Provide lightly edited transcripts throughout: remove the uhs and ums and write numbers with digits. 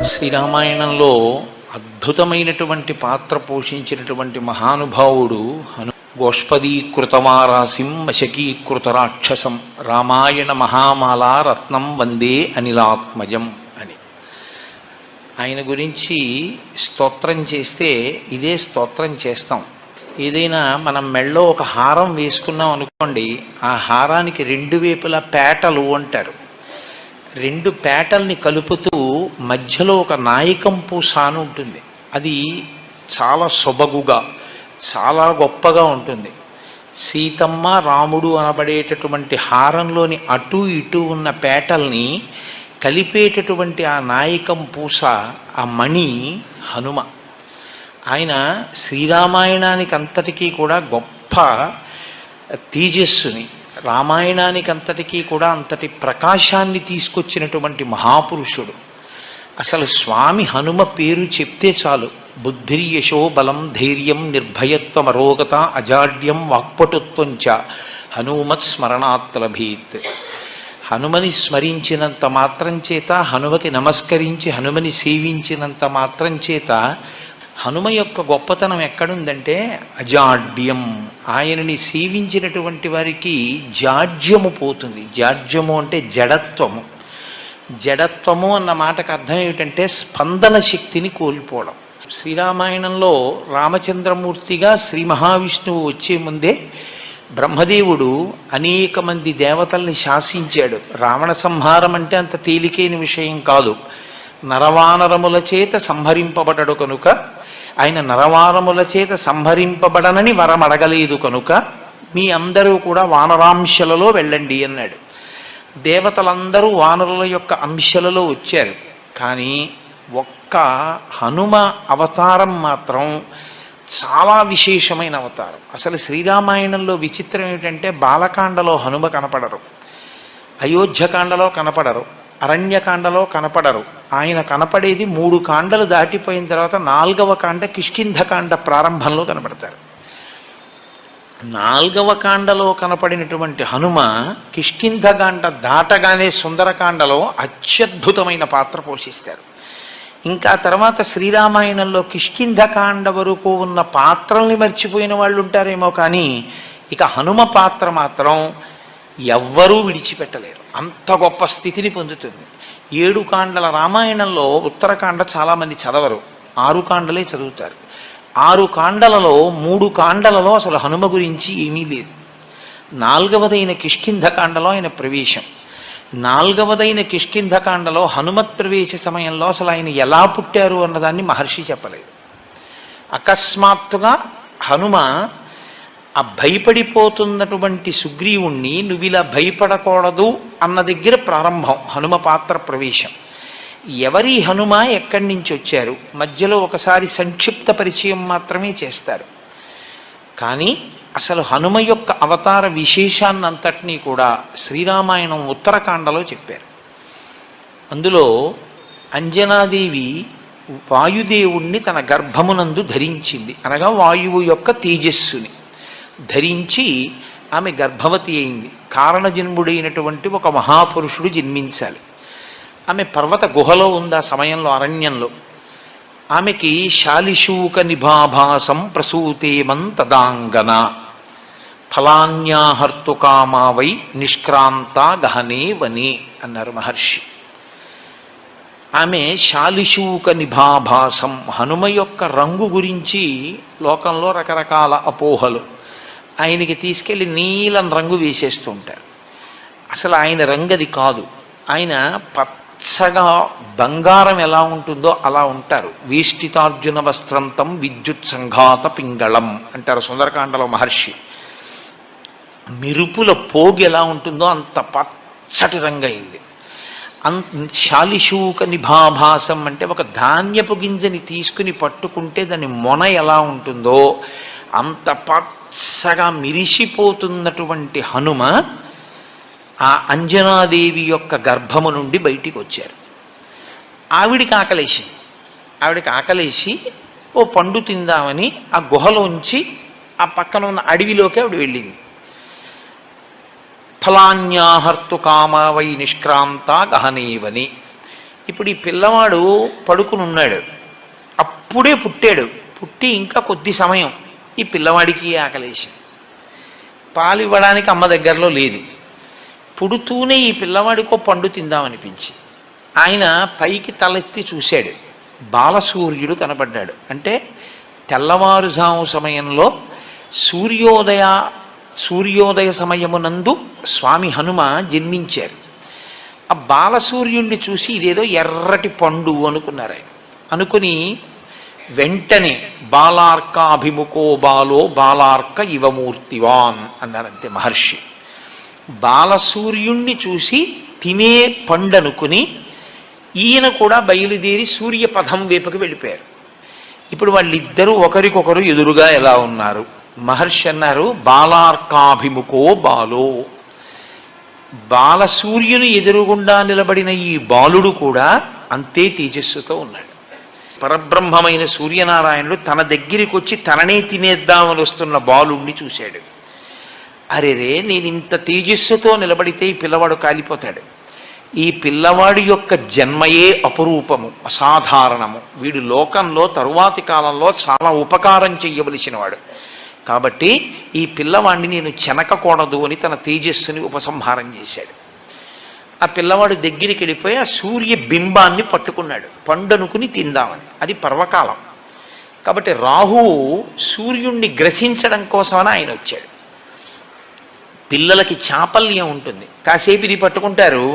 శ్రీరామాయణంలో అద్భుతమైనటువంటి పాత్ర పోషించినటువంటి మహానుభావుడు గోష్పదీకృతమారాసిం వశకీకృత రాక్షసం రామాయణ మహామాల రత్నం వందే అనిలాత్మజం అని. ఆయన గురించి స్తోత్రం చేస్తే ఇదే స్తోత్రం చేస్తాం. ఏదైనా మనం మెళ్ళో ఒక హారం వేసుకున్నాం అనుకోండి, ఆ హారానికి రెండు వైపులా పేటలు అంటారు. రెండు పేటల్ని కలుపుతూ మధ్యలో ఒక నాయకం పూస అని ఉంటుంది. అది చాలా సొబగుగా చాలా గొప్పగా ఉంటుంది. సీతమ్మ రాముడు అనబడేటటువంటి హారంలోని అటు ఇటు ఉన్న పేటల్ని కలిపేటటువంటి ఆ నాయకం పూస, ఆ మణి హనుమ. ఆయన శ్రీరామాయణానికి అంతటికీ కూడా గొప్ప తేజస్సుని, రామాయణానికి అంతటికీ కూడా అంతటి ప్రకాశాన్ని తీసుకొచ్చినటువంటి మహాపురుషుడు. అసలు స్వామి హనుమ పేరు చెప్తే చాలు, బుద్ధిర్యశో బలం ధైర్యం నిర్భయత్వం అరోగత అజాడ్యం వాక్పటుత్వంచ హనుమత్ స్మరణాత్ లభేత్. హనుమని స్మరించినంత మాత్రం చేత, హనుమకి నమస్కరించి హనుమని సేవించినంత మాత్రం చేత హనుమ యొక్క గొప్పతనం ఎక్కడుందంటే అజాడ్యం. ఆయనని సేవించినటువంటి వారికి జాడ్యము పోతుంది. జాడ్యము అంటే జడత్వము. జడత్వము అన్న మాటకు అర్థం ఏమిటంటే స్పందన శక్తిని కోల్పోవడం. శ్రీరామాయణంలో రామచంద్రమూర్తిగా శ్రీ మహావిష్ణువు వచ్చే ముందే బ్రహ్మదేవుడు అనేక మంది దేవతల్ని శాసించాడు. రావణ సంహారం అంటే అంత తేలికైన విషయం కాదు. నరవానరముల చేత సంహరింపబడడు కనుక, ఆయన నరవానరముల చేత సంహరింపబడనని వరం అడగలేదు కనుక మీ అందరూ కూడా వానరాంశలలో వెళ్ళండి అన్నాడు. దేవతలందరూ వానరుల యొక్క అంశలలో వచ్చారు. కానీ ఒక్క హనుమ అవతారం మాత్రం చాలా విశేషమైన అవతారం. అసలు శ్రీరామాయణంలో విచిత్రం ఏమిటంటే బాలకాండలో హనుమ కనపడరు, అయోధ్యకాండలో కనపడరు, అరణ్యకాండలో కనపడరు. ఆయన కనపడేది 3 కాండలు దాటిపోయిన తర్వాత 4వ కాండ కిష్కింధకాండ ప్రారంభంలో కనపడతారు. 4వ కాండలో కనపడినటువంటి హనుమ కిష్కింధకాండ దాటగానే సుందరకాండలో అత్యద్భుతమైన పాత్ర పోషిస్తారు. ఇంకా తర్వాత శ్రీరామాయణంలో కిష్కింధకాండ వరకు ఉన్న పాత్రల్ని మర్చిపోయిన వాళ్ళు ఉంటారేమో, కానీ ఇక హనుమ పాత్ర మాత్రం ఎవ్వరూ విడిచిపెట్టలేరు. అంత గొప్ప స్థితిని పొందుతుంది. 7 కాండల రామాయణంలో ఉత్తరకాండ చాలామంది చదవరు, 6 కాండలే చదువుతారు. 6 కాండలలో 3 కాండలలో అసలు హనుమ గురించి ఏమీ లేదు. 4వదైన కిష్కింధకాండలో ఆయన ప్రవేశం. 4వదైన కిష్కింధకాండలో హనుమత్ ప్రవేశ సమయంలో అసలు ఆయన ఎలా పుట్టారు అన్నదాన్ని మహర్షి చెప్పలేదు. అకస్మాత్తుగా హనుమ ఆ భయపడిపోతున్నటువంటి సుగ్రీవుణ్ణి నువ్వు ఇలా భయపడకూడదు అన్న దగ్గర ప్రారంభం హనుమ పాత్ర ప్రవేశం. ఎవరి హనుమ, ఎక్కడి నుంచి వచ్చారు, మధ్యలో ఒకసారి సంక్షిప్త పరిచయం మాత్రమే చేస్తారు. కానీ అసలు హనుమ యొక్క అవతార విశేషాన్నంతటినీ కూడా శ్రీరామాయణం ఉత్తరకాండలో చెప్పారు. అందులో అంజనాదేవి వాయుదేవుణ్ణి తన గర్భమునందు ధరించింది, అనగా వాయువు యొక్క తేజస్సుని ధరించి ఆమె గర్భవతి అయింది. కారణజన్ముడైనటువంటి ఒక మహాపురుషుడు జన్మించాలి. ఆమె పర్వత గుహలో ఉంది ఆ సమయంలో, అరణ్యంలో. ఆమెకి శాలిశూక నిభాభాసం ప్రసూతేమం తదాంగన ఫలాన్యాహర్తుకామావై నిష్క్రాంత గహనే వనే అన్నారు మహర్షి. ఆమె శాలిశూక నిభాభాసం, హనుమ యొక్క రంగు గురించి లోకంలో రకరకాల అపోహలు. ఆయనకి తీసుకెళ్ళి నీలం రంగు వేసేస్తూ ఉంటారు. అసలు ఆయన రంగు అది కాదు. ఆయన పచ్చగా బంగారం ఎలా ఉంటుందో అలా ఉంటారు. వేష్టితార్జున వస్త్రంతం విద్యుత్ సంఘాత పింగళం అంటారు సుందరకాండలో మహర్షి. మెరుపుల పోగు ఎలా ఉంటుందో అంత పచ్చటి రంగు అయింది. శాలిశూక నిభాభాసం అంటే ఒక ధాన్యపు గింజని తీసుకుని పట్టుకుంటే దాని మొన ఎలా ఉంటుందో అంత పచ్చగా మిరిసిపోతున్నటువంటి హనుమ ఆ అంజనాదేవి యొక్క గర్భము నుండి బయటికి వచ్చారు. ఆవిడికి ఆకలేసి ఓ పండు తిందామని ఆ గుహలోంచి ఆ పక్కన ఉన్న అడవిలోకి ఆవిడ వెళ్ళింది. ఫలాన్యాహర్తు కామావై నిష్క్రాంత గహనేవని. ఇప్పుడు ఈ పిల్లవాడు పడుకుని ఉన్నాడు, అప్పుడే పుట్టాడు. పుట్టి ఇంకా కొద్ది సమయం ఈ పిల్లవాడికి ఆకలేసి పాలు ఇవ్వడానికి అమ్మ దగ్గరలో లేదు. పుడుతూనే ఈ పిల్లవాడికో పండు తిందామనిపించి ఆయన పైకి తలెత్తి చూశాడు. బాలసూర్యుడు కనబడ్డాడు. అంటే తెల్లవారుజాము సమయంలో సూర్యోదయ సమయమునందు స్వామి హనుమ జన్మించారు. ఆ బాలసూర్యుణ్ణి చూసి ఇదేదో ఎర్రటి పండు అనుకున్నారు ఆయన. అనుకుని వెంటనే బాలార్కాభిముఖో బాలో బాలార్క ఇవమూర్తివాన్ అన్నారంతే మహర్షి. బాలసూర్యుణ్ణి చూసి తినే పండనుకుని ఈయన కూడా బయలుదేరి సూర్యపథం వైపుకి వెళ్ళిపోయారు. ఇప్పుడు వాళ్ళిద్దరూ ఒకరికొకరు ఎదురుగా ఎలా ఉన్నారు? మహర్షి అన్నారు, బాలార్కాభిముఖో బాలో. బాలసూర్యుని ఎదురుగుండా నిలబడిన ఈ బాలుడు కూడా అంతే తేజస్సుతో ఉన్నాడు. పరబ్రహ్మమైన సూర్యనారాయణుడు తన దగ్గరికి వచ్చి తననే తినేద్దామని వస్తున్న బాలుణ్ణి చూశాడు. అరేరే, నేను ఇంత తేజస్సుతో నిలబడితే ఈ పిల్లవాడు కాలిపోతాడు. ఈ పిల్లవాడి యొక్క జన్మయే అపురూపము, అసాధారణము. వీడు లోకంలో తరువాతి కాలంలో చాలా ఉపకారం చెయ్యవలసినవాడు. కాబట్టి ఈ పిల్లవాడిని నేను చెనకకూడదు అని తన తేజస్సుని ఉపసంహారం చేశాడు. ఆ పిల్లవాడు దగ్గరికి వెళ్ళిపోయి ఆ సూర్య బింబాన్ని పట్టుకున్నాడు, పండనుకుని తిందామని. అది పర్వకాలం కాబట్టి రాహువు సూర్యుణ్ణి గ్రసించడం కోసమని ఆయన వచ్చాడు. పిల్లలకి చాపల్యం ఉంటుంది, కాసేపు ఇది పట్టుకుంటారు,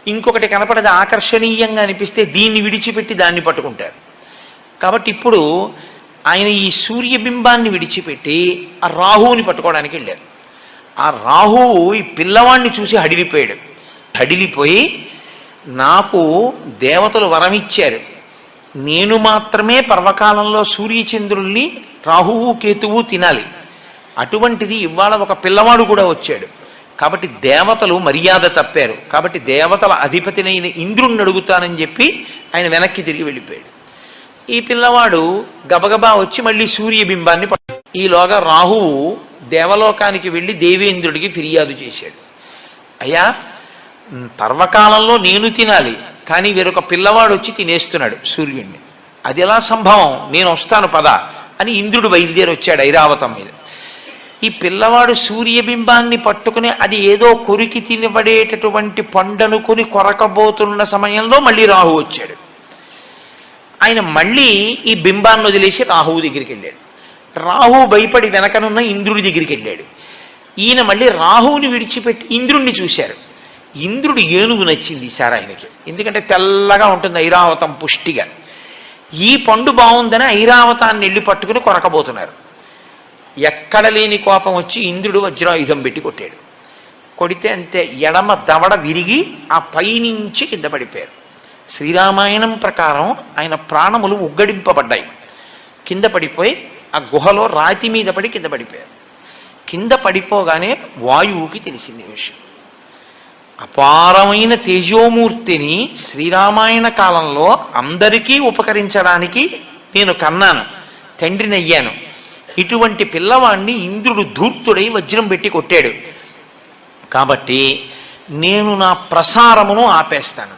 ఇంకొకటి కనపడదు ఆకర్షణీయంగా అనిపిస్తే దీన్ని విడిచిపెట్టి దాన్ని పట్టుకుంటారు. కాబట్టి ఇప్పుడు ఆయన ఈ సూర్యబింబాన్ని విడిచిపెట్టి ఆ రాహువుని పట్టుకోవడానికి వెళ్ళారు. ఆ రాహువు ఈ పిల్లవాడిని చూసి హడిలిపోయాడు. హడిలిపోయి, నాకు దేవతలు వరం ఇచ్చారు, నేను మాత్రమే పర్వకాలంలో సూర్యచంద్రుల్ని రాహువు కేతువు తినాలి. అటువంటిది ఇవాళ ఒక పిల్లవాడు కూడా వచ్చాడు. కాబట్టి దేవతలు మర్యాద తప్పారు. కాబట్టి దేవతల అధిపతినైన ఇంద్రుణ్ణి అడుగుతానని చెప్పి ఆయన వెనక్కి తిరిగి వెళ్ళిపోయాడు. ఈ పిల్లవాడు గబగబా వచ్చి మళ్ళీ సూర్యబింబాన్ని ఈలోగా రాహువు దేవలోకానికి వెళ్ళి దేవేంద్రుడికి ఫిర్యాదు చేశాడు. అయ్యా, పర్వకాలంలో నేను తినాలి, కానీ వేరొక పిల్లవాడు వచ్చి తినేస్తున్నాడు సూర్యుడిని. అది ఎలా సంభవం? నేను వస్తాను పద అని ఇంద్రుడు బయలుదేరి వచ్చాడు ఐరావతం మీద. ఈ పిల్లవాడు సూర్యబింబాన్ని పట్టుకుని అది ఏదో కొరికి తినబడేటటువంటి పండనుకుని కొరకబోతున్న సమయంలో మళ్ళీ రాహువు వచ్చాడు. ఆయన మళ్ళీ ఈ బింబాన్ని వదిలేసి రాహువు దగ్గరికి వెళ్ళాడు. రాహువు భయపడి వెనకనున్న ఇంద్రుడి దగ్గరికి వెళ్ళాడు. ఈయన మళ్ళీ రాహువుని విడిచిపెట్టి ఇంద్రుణ్ణి చూశారు. ఇంద్రుడు ఏనుగు నచ్చింది ఈసారి ఆయనకి, ఎందుకంటే తెల్లగా ఉంటుంది ఐరావతం పుష్టిగా. ఈ పండు బాగుందని ఐరావతాన్ని వెళ్ళి పట్టుకుని కొరకబోతున్నారు. ఎక్కడ లేని కోపం వచ్చి ఇంద్రుడు వజ్రాయుధం పెట్టి కొట్టాడు. కొడితే అంతే, ఎడమ దవడ విరిగి ఆ పైనుంచి కింద పడిపోయారు. శ్రీరామాయణం ప్రకారం ఆయన ప్రాణములు ఉగ్గడింపబడ్డాయి. కింద పడిపోయి ఆ గుహలో రాతి మీద పడి కింద పడిపోయారు. కింద పడిపోగానే వాయువుకి తెలిసింది విషయం. అపారమైన తేజోమూర్తిని శ్రీరామాయణ కాలంలో అందరికీ ఉపకరించడానికి నేను కన్నాను, తండ్రిని అయ్యాను. ఇటువంటి పిల్లవాడిని ఇంద్రుడు ధూర్తుడై వజ్రం పెట్టి కొట్టాడు. కాబట్టి నేను నా ప్రసారమును ఆపేస్తాను.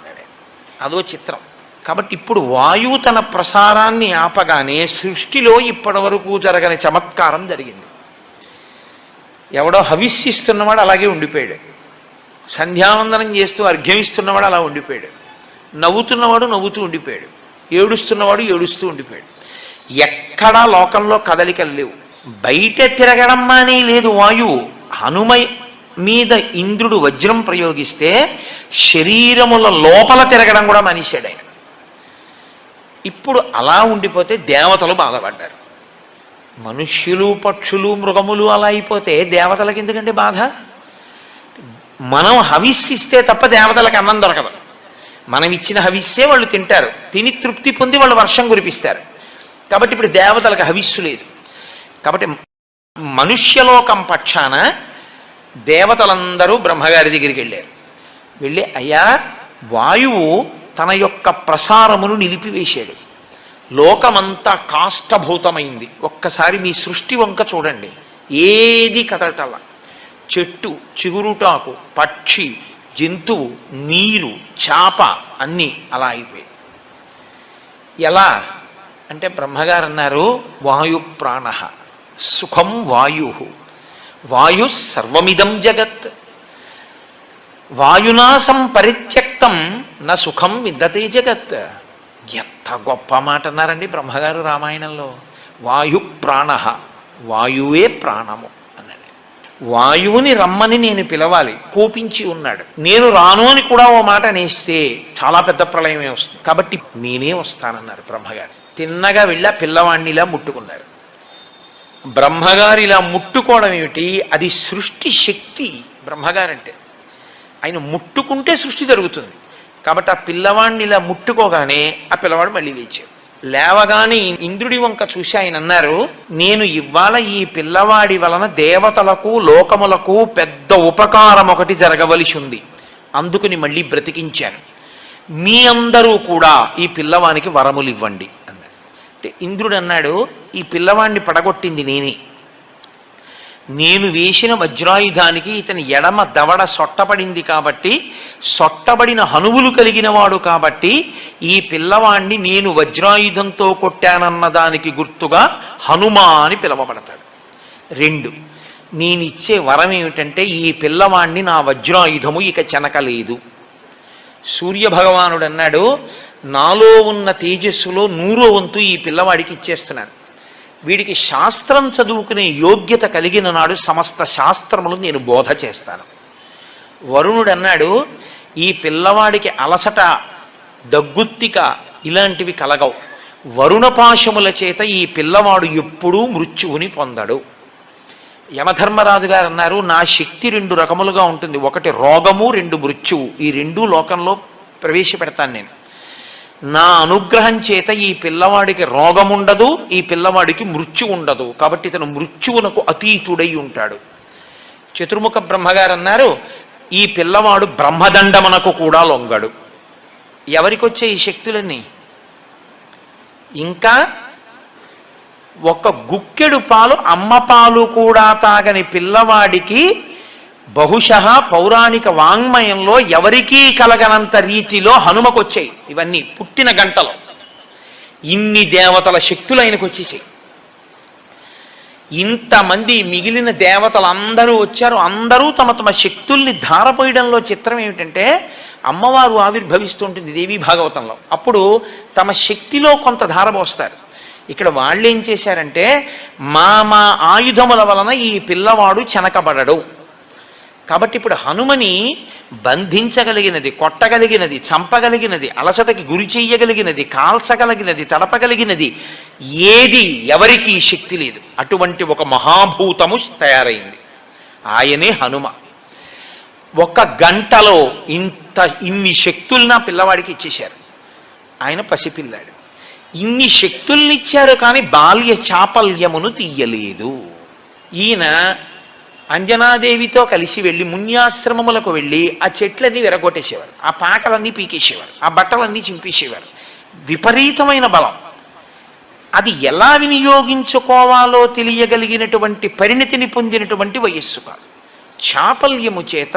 అదో చిత్రం. కాబట్టి ఇప్పుడు వాయువు తన ప్రసారాన్ని ఆపగానే సృష్టిలో ఇప్పటి వరకు జరగని చమత్కారం జరిగింది. ఎవడో హవిస్సిస్తున్నవాడు అలాగే ఉండిపోయాడు, సంధ్యావందనం చేస్తూ అర్ఘ్యమిస్తున్నవాడు అలా ఉండిపోయాడు, నవ్వుతున్నవాడు నవ్వుతూ ఉండిపోయాడు, ఏడుస్తున్నవాడు ఏడుస్తూ ఉండిపోయాడు. ఎక్కడా లోకంలో కదలికలు లేవు. బయట తిరగడం మానే లేదు వాయువు. హనుమ మీద ఇంద్రుడు వజ్రం ప్రయోగిస్తే శరీరముల లోపల తిరగడం కూడా మానేశాడు ఆయన. ఇప్పుడు అలా ఉండిపోతే దేవతలు బాధపడ్డారు. మనుష్యులు పక్షులు మృగములు అలా అయిపోతే దేవతలకి ఎందుకంటే బాధ? మనం హవిస్సిస్తే తప్ప దేవతలకు అన్నం దొరకదు. మనం ఇచ్చిన హవిస్సే వాళ్ళు తింటారు, తిని తృప్తి పొంది వాళ్ళు వర్షం కురిపిస్తారు. కాబట్టి ఇప్పుడు దేవతలకు హవిస్సు లేదు. కాబట్టి మనుష్యలోకం పక్షాన దేవతలందరూ బ్రహ్మగారి దగ్గరికి వెళ్ళారు. వెళ్ళి, అయ్యా, వాయువు తన యొక్క ప్రసారమును నిలిపివేశాడు, లోకమంతా కాష్టభూతమైంది. ఒక్కసారి మీ సృష్టి వంక చూడండి, ఏది కదలటల్లా. చెట్టు, చిగురుటాకు, పక్షి, జంతువు, నీరు, చాప అన్నీ అలా అయిపోయాయి. ఎలా అంటే బ్రహ్మగారు అన్నారు, వాయు ప్రాణ సుఖం వాయు, వాయు సర్వమిదం జగత్, వాయునా సంపరిత్యక్తం న సుఖం విద్దతే జగత్. ఎంత గొప్ప మాట అన్నారండి బ్రహ్మగారు రామాయణంలో. వాయు ప్రాణ, వాయువే ప్రాణము అన్నాడు. వాయువుని రమ్మని నేను పిలవాలి, కోపించి ఉన్నాడు. నేను రాను అని కూడా ఓ మాట అనేస్తే చాలా పెద్ద ప్రళయమే వస్తుంది, కాబట్టి నేనే వస్తానన్నారు బ్రహ్మగారు. తిన్నగా వెళ్ళి పిల్లవాడిని ఇలా ముట్టుకున్నారు. బ్రహ్మగారు ఇలా ముట్టుకోవడం ఏమిటి? అది సృష్టి శక్తి. బ్రహ్మగారంటే ఆయన ముట్టుకుంటే సృష్టి జరుగుతుంది. కాబట్టి ఆ పిల్లవాడిని ఇలా ముట్టుకోగానే ఆ పిల్లవాడు మళ్ళీ లేచాడు. లేవగానే ఇంద్రుడి వంక చూసి ఆయన అన్నారు, నేను ఇవాళ ఈ పిల్లవాడి వలన దేవతలకు లోకములకు పెద్ద ఉపకారం ఒకటి జరగవలసి ఉంది, అందుకుని మళ్ళీ బ్రతికించాను. మీ అందరూ కూడా ఈ పిల్లవానికి వరములు ఇవ్వండి అన్నాడు. అంటే ఇంద్రుడు అన్నాడు, ఈ పిల్లవాడిని పడగొట్టింది నేనే. నేను వేసిన వజ్రాయుధానికి ఇతని ఎడమ దవడ సొట్టపడింది కాబట్టి, సొట్టబడిన హనువులు కలిగిన వాడు కాబట్టి ఈ పిల్లవాణ్ణి నేను వజ్రాయుధంతో కొట్టానన్న దానికి గుర్తుగా హనుమా అని పిలవబడతాడు. 2, నేనిచ్చే వరం ఏమిటంటే ఈ పిల్లవాణ్ణి నా వజ్రాయుధము ఇక చెనకలేదు. సూర్యభగవానుడు అన్నాడు, నాలో ఉన్న తేజస్సులో 100వ వంతు ఈ పిల్లవాడికి ఇచ్చేస్తున్నాను. వీడికి శాస్త్రం చదువుకునే యోగ్యత కలిగిన నాడు సమస్త శాస్త్రములు నేను బోధ చేస్తాను. వరుణుడు అన్నాడు, ఈ పిల్లవాడికి అలసట, దగ్గుత్తిక ఇలాంటివి కలగవు. వరుణపాశముల చేత ఈ పిల్లవాడు ఎప్పుడూ మృత్యువుని పొందడు. యమధర్మరాజు గారు అన్నారు, నా శక్తి 2 రకములుగా ఉంటుంది, 1 రోగము, 2 మృత్యువు. ఈ 2 లోకంలో ప్రవేశపెడతాను నేను. నా అనుగ్రహం చేత ఈ పిల్లవాడికి రోగముండదు, ఈ పిల్లవాడికి మృత్యు ఉండదు, కాబట్టి ఇతను మృత్యువునకు అతీతుడై ఉంటాడు. చతుర్ముఖ బ్రహ్మగారు అన్నారు, ఈ పిల్లవాడు బ్రహ్మదండమునకు కూడా లొంగడు. ఎవరికొచ్చే ఈ శక్తులన్నీ? ఇంకా 1 గుక్కెడు పాలు, అమ్మ పాలు కూడా తాగని పిల్లవాడికి బహుశః పౌరాణిక వాంగ్మయంలో ఎవరికీ కలగనంత రీతిలో హనుమకొచ్చాయి ఇవన్నీ పుట్టిన గంటలో. ఇన్ని దేవతల శక్తులు ఆయనకు వచ్చేసాయి. ఇంతమంది మిగిలిన దేవతలు అందరూ వచ్చారు. అందరూ తమ తమ శక్తుల్ని ధారపోయడంలో చిత్రం ఏమిటంటే, అమ్మవారు ఆవిర్భవిస్తుంటుంది దేవీ భాగవతంలో, అప్పుడు తమ శక్తిలో కొంత ధారపోస్తారు. ఇక్కడ వాళ్ళు ఏం చేశారంటే, మా ఆయుధముల వలన ఈ పిల్లవాడు చెనకబడడు. కాబట్టి ఇప్పుడు హనుమని బంధించగలిగినది, కొట్టగలిగినది, చంపగలిగినది, అలసటకి గురి చెయ్యగలిగినది, కాల్చగలిగినది, తడపగలిగినది ఏది ఎవరికి శక్తి లేదు. అటువంటి ఒక మహాభూతము తయారైంది, ఆయనే హనుమ. 1 గంటలో ఇన్ని శక్తుల్ని పిల్లవాడికి ఇచ్చేశారు. ఆయన పసిపిల్లాడు. ఇన్ని శక్తుల్ని ఇచ్చారు కానీ బాల్య చాపల్యమును తీయలేదు. ఈయన అంజనాదేవితో కలిసి వెళ్ళి మున్యాశ్రమములకు వెళ్ళి ఆ చెట్లన్నీ విరగొట్టేసేవారు, ఆ పాకలన్నీ పీకేసేవారు, ఆ బట్టలన్నీ చింపేసేవారు. విపరీతమైన బలం. అది ఎలా వినియోగించుకోవాలో తెలియగలిగినటువంటి పరిణతిని పొందినటువంటి వయస్సు కాదు. చాపల్యము చేత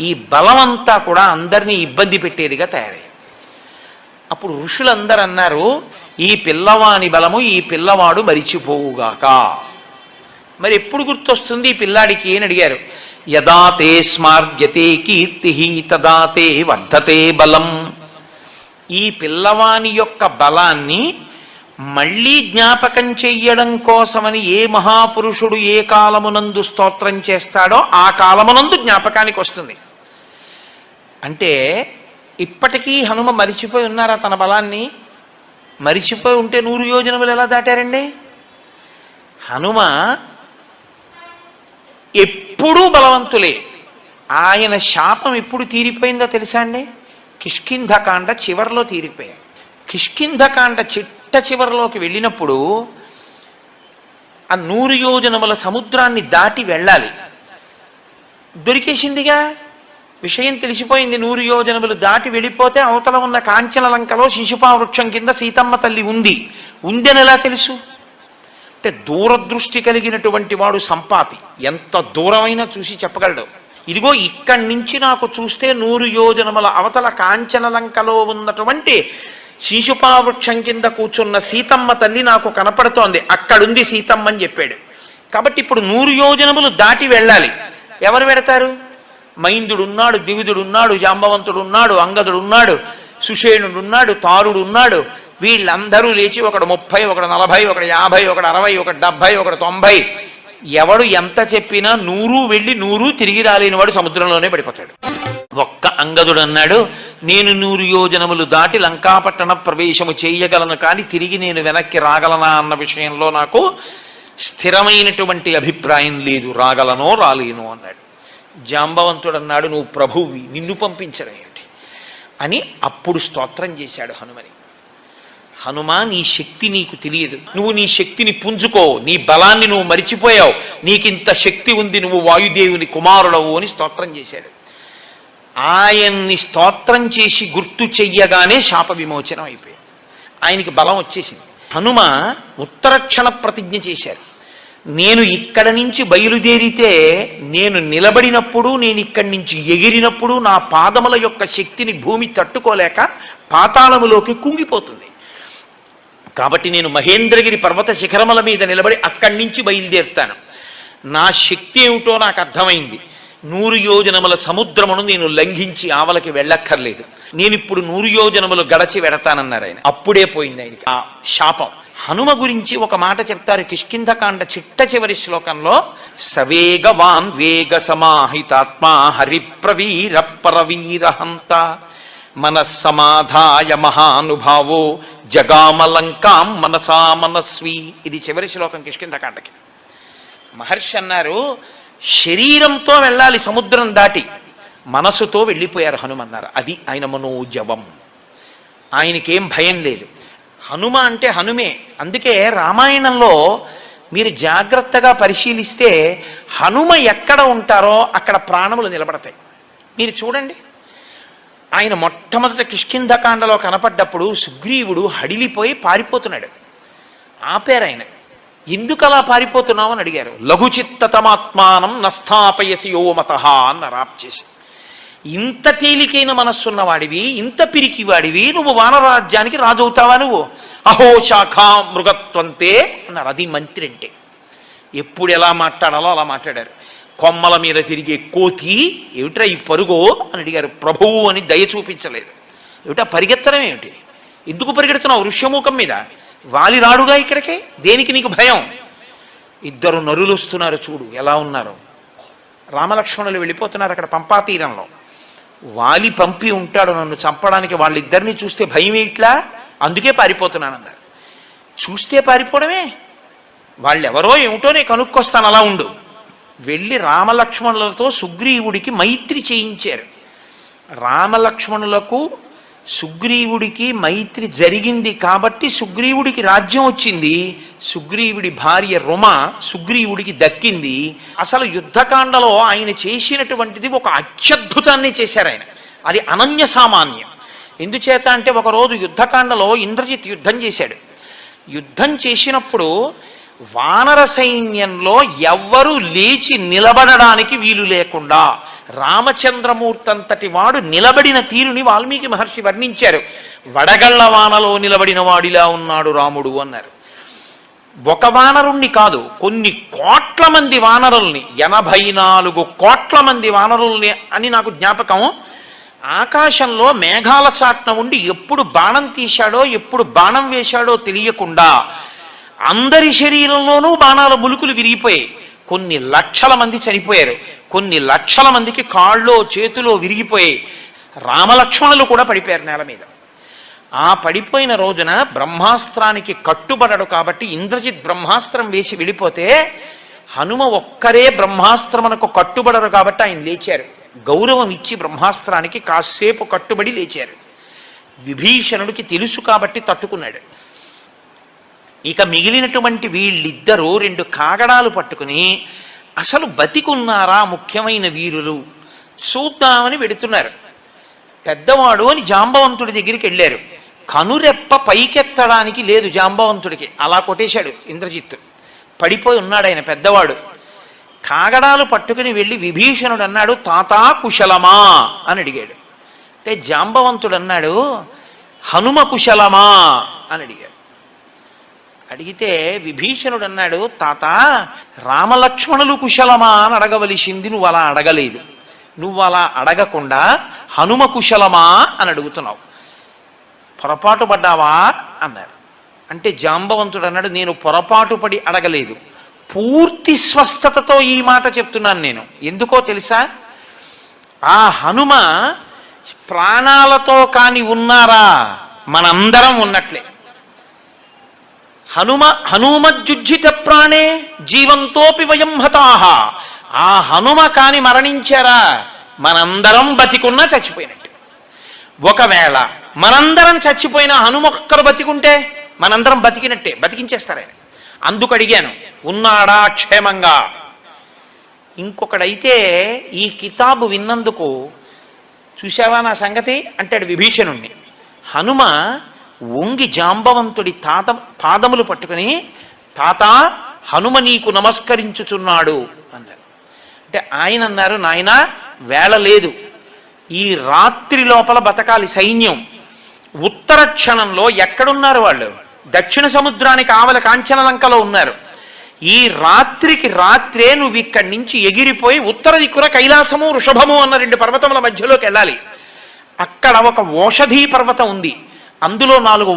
ఈ బలమంతా కూడా అందరినీ ఇబ్బంది పెట్టేదిగా తయారయ్యింది. అప్పుడు ఋషులందరూ అన్నారు, ఈ పిల్లవాని బలము ఈ పిల్లవాడు మరిచిపోవుగాక. మరి ఎప్పుడు గుర్తొస్తుంది ఈ పిల్లాడికి అని అడిగారు. యదా తే స్మార్యతే కీర్తి తదా తే వర్ధతే బలం. ఈ పిల్లవాని యొక్క బలాన్ని మళ్ళీ జ్ఞాపకం చెయ్యడం కోసమని ఏ మహాపురుషుడు ఏ కాలమునందు స్తోత్రం చేస్తాడో ఆ కాలమునందు జ్ఞాపకానికి వస్తుంది. అంటే ఇప్పటికీ హనుమ మరిచిపోయి ఉన్నారా తన బలాన్ని? మరిచిపోయి ఉంటే 100 యోజనములు ఎలా దాటారండి? హనుమ ఎప్పుడూ బలవంతులే. ఆయన శాపం ఎప్పుడు తీరిపోయిందో తెలుసా అండి? కిష్కింధకాండ చివరిలో తీరిపోయాయి. కిష్కింధకాండ చిట్ట చివరిలోకి వెళ్ళినప్పుడు ఆ 100 యోజనముల సముద్రాన్ని దాటి వెళ్ళాలి. దొరికేసిందిగా, విషయం తెలిసిపోయింది. 100 యోజనములు దాటి వెళ్ళిపోతే అవతల ఉన్న కాంచన లంకలో శిశుపా వృక్షం కింద సీతమ్మ తల్లి ఉందని ఎలా తెలుసు? అంటే దూరదృష్టి కలిగినటువంటి వాడు సంపాతి ఎంత దూరమైనా చూసి చెప్పగలడు. ఇదిగో ఇక్కడి నుంచి నాకు చూస్తే 100 యోజనముల అవతల కాంచనలంకలో ఉన్నటువంటి శీశుపావృక్షం కింద కూర్చున్న సీతమ్మ తల్లి నాకు కనపడుతోంది, అక్కడుంది సీతమ్మ అని చెప్పాడు. కాబట్టి ఇప్పుడు 100 యోజనములు దాటి వెళ్ళాలి. ఎవరు వెడతారు? మైందుడున్నాడు, దివిదుడున్నాడు, జాంబవంతుడున్నాడు, అంగదుడున్నాడు, సుషేణుడున్నాడు, తారుడున్నాడు. వీళ్ళందరూ లేచి ఒకడు 30, ఒకడు 40, ఒకడు 50, ఒకడు 60, ఒకడు 70, ఒకడు 90. ఎవడు ఎంత చెప్పినా 100 వెళ్ళి 100 తిరిగి రాలేని వాడు సముద్రంలోనే పడిపోతాడు. ఒక్క అంగదుడు అన్నాడు, నేను 100 యోజనములు దాటి లంకాపట్టణ ప్రవేశము చేయగలను, కానీ తిరిగి నేను వెనక్కి రాగలనా అన్న విషయంలో నాకు స్థిరమైనటువంటి అభిప్రాయం లేదు, రాగలనో రాలేను అన్నాడు. జాంబవంతుడు అన్నాడు, నువ్వు ప్రభువి, నిన్ను పంపించడం ఏమిటి అని అప్పుడు స్తోత్రం చేశాడు హనుమని. హనుమా, నీ శక్తి నీకు తెలియదు, నువ్వు నీ శక్తిని పుంజుకో, నీ బలాన్ని నువ్వు మరిచిపోయావు, నీకింత శక్తి ఉంది, నువ్వు వాయుదేవుని కుమారుడవు అని స్తోత్రం చేశాడు. ఆయన్ని స్తోత్రం చేసి గుర్తు చెయ్యగానే శాప విమోచనం అయిపోయింది, ఆయనకి బలం వచ్చేసింది. హనుమ ఉత్తరక్షణ ప్రతిజ్ఞ చేశారు, నేను ఇక్కడ నుంచి బయలుదేరితే, నేను నిలబడినప్పుడు, నేను ఇక్కడి నుంచి ఎగిరినప్పుడు నా పాదముల యొక్క శక్తిని భూమి తట్టుకోలేక పాతాళములోకి కుంగిపోతుంది. కాబట్టి నేను మహేంద్రగిరి పర్వత శిఖరముల మీద నిలబడి అక్కడి నుంచి బయలుదేరుతాను. నా శక్తి ఏమిటో నాకు అర్థమైంది. 100 యోజనముల సముద్రమును నేను లంఘించి ఆవలకి వెళ్ళక్కర్లేదు, నేను ఇప్పుడు 100 యోజనములు గడచి వెడతానన్నారు ఆయన. అప్పుడే పోయింది ఆయనకి ఆ శాపం. హనుమ గురించి ఒక మాట చెప్తారు కిష్కింధకాండ చిట్ట చివరి శ్లోకంలో, సవేగవాన్ వేగ సమాహితాత్మా హరిప్రవీర పరవీరహంత మనస్సమాధాయ మహానుభావో జగామలంకాం మనసా మనస్వి. ఇది చివరి శ్లోకం కిష్కింధకాండకి. మహర్షి అన్నారు, శరీరంతో వెళ్ళాలి సముద్రం దాటి, మనసుతో వెళ్ళిపోయారు హనుమన్నారు. అది ఆయన మనోజవం, ఆయనకేం భయం లేదు. హనుమ అంటే హనుమే. అందుకే రామాయణంలో మీరు జాగ్రత్తగా పరిశీలిస్తే హనుమ ఎక్కడ ఉంటారో అక్కడ ప్రాణములు నిలబడతాయి. మీరు చూడండి, ఆయన మొట్టమొదట కిష్కింధకాండలో కనపడ్డప్పుడు సుగ్రీవుడు హడిలిపోయి పారిపోతున్నాడు. ఆపారు ఆయన. ఎందుకు అలా పారిపోతున్నావు అని అడిగారు. లఘుచిత్తతమాత్మానం నస్థాపయసి యోమతః అన్నారు ఆప్ చేసి. ఇంత తేలికైన మనస్సున్నవాడివి, ఇంత పిరికివాడివి, నువ్వు వానరాజ్యానికి రాజవుతావా నువ్వు? అహో శాఖా మృగత్వంతే అన్నారు. అది మంత్రి అంటే. ఎప్పుడు ఎలా మాట్లాడాలో అలా మాట్లాడారు. కొమ్మల మీద తిరిగే కోతి ఏమిట్రా ఈ పరుగో అని అడిగారు. ప్రభువు అని దయ చూపించలేదు. ఏమిటా పరిగెత్తడం ఏమిటి? ఎందుకు పరిగెడుతున్నావు ఋష్యమూకం మీద? వాలి రాడుగా ఇక్కడికే, దేనికి నీకు భయం? 2 నరులు వస్తున్నారు, చూడు ఎలా ఉన్నారు. రామలక్ష్మణులు వెళ్ళిపోతున్నారు అక్కడ పంపా తీరంలో. వాలి పంపి ఉంటాడు నన్ను చంపడానికి, వాళ్ళిద్దరిని చూస్తే భయం ఇట్లా, అందుకే పారిపోతున్నానన్నారు. చూస్తే పారిపోవడమే, వాళ్ళెవరో ఏమిటో నేను కనుక్కొస్తాను, అలా ఉండు. వెళ్ళి రామలక్ష్మణులతో సుగ్రీవుడికి మైత్రి చేయించారు. రామలక్ష్మణులకు సుగ్రీవుడికి మైత్రి జరిగింది కాబట్టి సుగ్రీవుడికి రాజ్యం వచ్చింది. సుగ్రీవుడి భార్య రుమ సుగ్రీవుడికి దక్కింది. అసలు యుద్ధకాండలో ఆయన చేసినటువంటిది ఒక అత్యద్భుతాన్ని చేశారు ఆయన. అది అనన్య సామాన్యం. ఎందుచేత అంటే ఒకరోజు యుద్ధకాండలో ఇంద్రజిత్ యుద్ధం చేశాడు. యుద్ధం చేసినప్పుడు వానర సైన్యంలో ఎవ్వరూ లేచి నిలబడడానికి వీలు లేకుండా రామచంద్రమూర్తి అంతటి వాడు నిలబడిన తీరుని వాల్మీకి మహర్షి వర్ణించారు. వడగళ్ల వానలో నిలబడిన వాడిలా ఉన్నాడు రాముడు అన్నారు. ఒక వానరుణ్ణి కాదు, కొన్ని కోట్ల మంది వానరుల్ని, 84 కోట్ల మంది వానరుల్ని అని నాకు జ్ఞాపకం. ఆకాశంలో మేఘాల చాట్న ఉండి ఎప్పుడు బాణం తీశాడో, ఎప్పుడు బాణం వేశాడో తెలియకుండా అందరి శరీరంలోనూ బాణాల ములుకులు విరిగిపోయాయి. కొన్ని లక్షల మంది చనిపోయారు. కొన్ని లక్షల మందికి కాళ్ళో చేతిలో విరిగిపోయాయి. రామలక్ష్మణులు కూడా పడిపోయారు నేల మీద. ఆ పడిపోయిన రోజున బ్రహ్మాస్త్రానికి కట్టుబడడు కాబట్టి ఇంద్రజిత్ బ్రహ్మాస్త్రం వేసి వెళ్ళిపోతే హనుమ ఒక్కరే బ్రహ్మాస్త్రమునకు కట్టుబడరు కాబట్టి ఆయన లేచారు. గౌరవం ఇచ్చి బ్రహ్మాస్త్రానికి కాసేపు కట్టుబడి లేచారు. విభీషణుడికి తెలుసు కాబట్టి తట్టుకున్నాడు. ఇక మిగిలినటువంటి వీళ్ళిద్దరూ 2 కాగడాలు పట్టుకుని అసలు బతికున్నారా ముఖ్యమైన వీరులు చూద్దామని వెడుతున్నారు. పెద్దవాడు అని జాంబవంతుడి దగ్గరికి వెళ్ళారు. కనురెప్ప పైకెత్తడానికి లేదు జాంబవంతుడికి, అలా కొట్టేశాడు ఇంద్రజిత్. పడిపోయి ఉన్నాడు ఆయన పెద్దవాడు. కాగడాలు పట్టుకుని వెళ్ళి విభీషణుడు అన్నాడు, తాతా కుశలమా అని అడిగాడు. అంటే జాంబవంతుడు అన్నాడు, హనుమ కుశలమా అని అడిగాడు. అడిగితే విభీషణుడు అన్నాడు, తాత రామలక్ష్మణులు కుశలమా అని అడగవలసింది, నువ్వు అలా అడగలేదు. నువ్వు అలా అడగకుండా హనుమ కుశలమా అని అడుగుతున్నావు, పొరపాటు పడ్డావా అన్నారు. అంటే జాంబవంతుడు అన్నాడు, నేను పొరపాటు పడి అడగలేదు, పూర్తి స్వస్థతతో ఈ మాట చెప్తున్నాను నేను. ఎందుకో తెలుసా? ఆ హనుమ ప్రాణాలతో కాని ఉన్నారా, మనందరం ఉన్నట్లే. హనుమజ్జుజ్జిత ప్రాణే జీవంతోపి వయం హతాహ. ఆ హనుమ కాని మరణించారా, మనందరం బతికున్నా చచ్చిపోయినట్టు. ఒకవేళ మనందరం చచ్చిపోయినా హనుమ ఒక్కరు బతికుంటే మనందరం బతికినట్టే, బతికించేస్తారాయన. అందుకు అడిగాను, ఉన్నాడా క్షేమంగా? ఇంకొకడైతే ఈ కితాబు విన్నందుకు, చూశావా నా సంగతి అంటాడు విభీషణుణ్ణి. హనుమ వంగి జాంబవంతుడి పాదములు పట్టుకుని, తాత హనుమ నీకు నమస్కరించుచున్నాడు అన్నారు. అంటే ఆయన అన్నారు, నాయన వేళ లేదు, ఈ రాత్రి లోపల బతకాలి సైన్యం. ఉత్తర క్షణంలో ఎక్కడున్నారు వాళ్ళు? దక్షిణ సముద్రానికి ఆవల కాంచనలంకలో ఉన్నారు. ఈ రాత్రికి రాత్రే నువ్వు ఇక్కడి నుంచి ఎగిరిపోయి ఉత్తర దిక్కున కైలాసము వృషభము అన్న 2 పర్వతముల మధ్యలోకి వెళ్ళాలి. అక్కడ ఒక ఓషధీ పర్వతం ఉంది, అందులో 4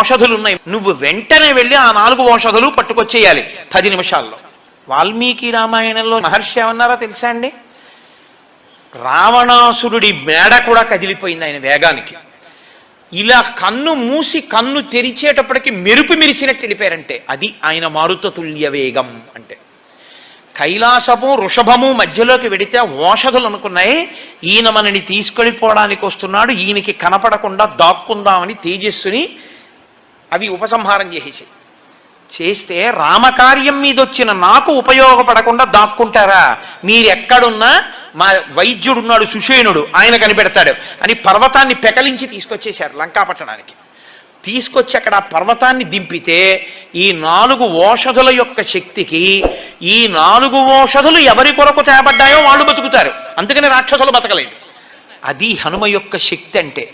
ఓషధులు ఉన్నాయి. నువ్వు వెంటనే వెళ్ళి ఆ 4 ఓషధులు పట్టుకొచ్చేయాలి 10 నిమిషాల్లో. వాల్మీకి రామాయణంలో మహర్షి ఏమన్నారో తెలుసా అండి? రావణాసురుడి మేడ కూడా కదిలిపోయింది ఆయన వేగానికి. ఇలా కన్ను మూసి కన్ను తెరిచేటప్పటికి మెరుపు మెరిసినట్టు వెళ్ళిపోయారంటే అది ఆయన మారుత తుల్య వేగం. అంటే కైలాసము వృషభము మధ్యలోకి వెడితే ఓషధులు అనుకున్నాయి, ఈయన మనని తీసుకెళ్ళిపోవడానికి వస్తున్నాడు, ఈయనకి కనపడకుండా దాక్కుందామని తేజస్సుని అవి ఉపసంహారం చేస్తే రామకార్యం మీద వచ్చిన నాకు ఉపయోగపడకుండా దాక్కుంటారా? మీరెక్కడున్నా మా వైద్యుడున్నాడు సుషేణుడు, ఆయన కనిపెడతాడు అని పర్వతాన్ని పెకలించి తీసుకొచ్చేశారు లంకాపట్టణానికి. తీసుకొచ్చి అక్కడ ఆ పర్వతాన్ని దింపితే ఈ 4 ఓషధుల యొక్క శక్తికి ఈ 4 ఓషధులు ఎవరి కొరకు తేబడ్డాయో వాళ్ళు బతుకుతారు, అందుకని రాక్షసులు బతకలేదు. అది హనుమ యొక్క శక్తి అంటే.